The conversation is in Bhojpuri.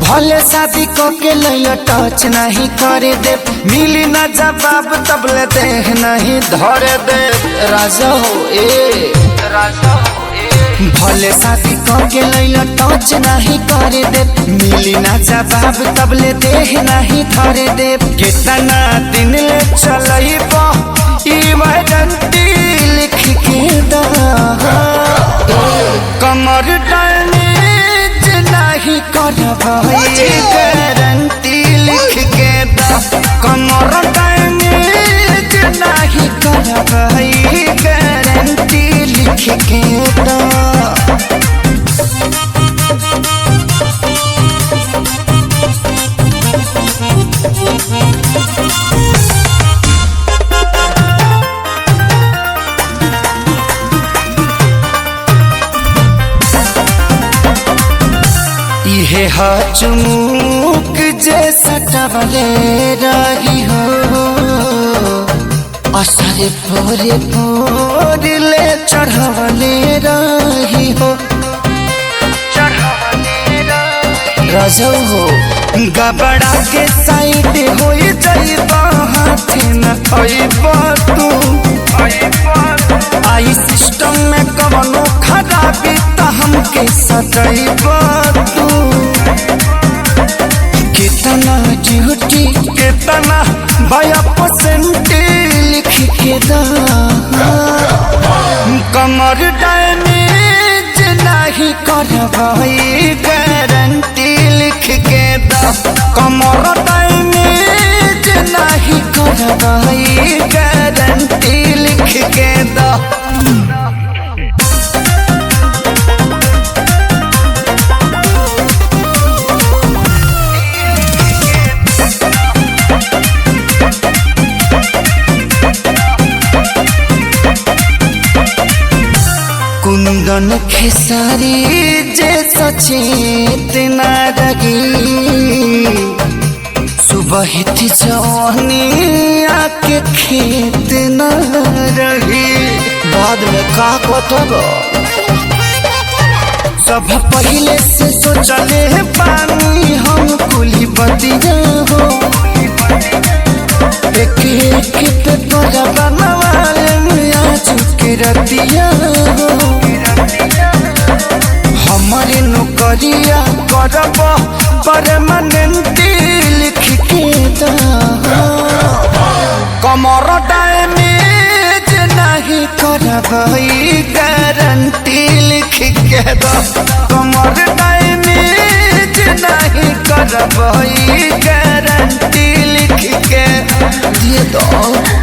भले शादी को के लैया टच नहीं करे दे, मिली ना जवाब तबले देह नहीं धरे दे। राजा हो ए राजा हो ए, भले शादी को के लैया टच नहीं करे दे, मिली ना जवाब तबले देह नहीं धरे दे। कितना दिन ले चलई बा इमरजेंसी लिख के दा, कमर डैमेज नहीं करब गारंटी लिख के दा, कमर डैमेज नहीं करब गारंटी लिख के दा। इहे चुमुक जैसा टवले रही हो, असरे पूरे पूरले चढ़वले रही हो। रजो हो गबड़ा के साइड हो जाइबा, हाथ न थइबा तू। आई सिस्टम में कवनो खराबी त हमके सदैबा तू। कितना ड्यूटी कितना भया परसेंट लिख के दा, कमर डैमेज नहीं करब गारंटी लिख के दा, कमर डैमेज नहीं करब गारंटी लिख के दा। कुंदन खेसारी जैसा चेतना रगी, सुबह थी जवानी आके खेत न रही। बाद में का कटब सब पहले से सोचले पानी हम कुली बतिया हो। एक एक पे तोरा बनवाले आज के रतिया हो। हमारे नौकरिया करब परमानेंट लिख के दा, कमर डैमेज नहीं करब गारंटी लिख के दा, कमर डैमेज नहीं करब गारंटी लिख के दे दो।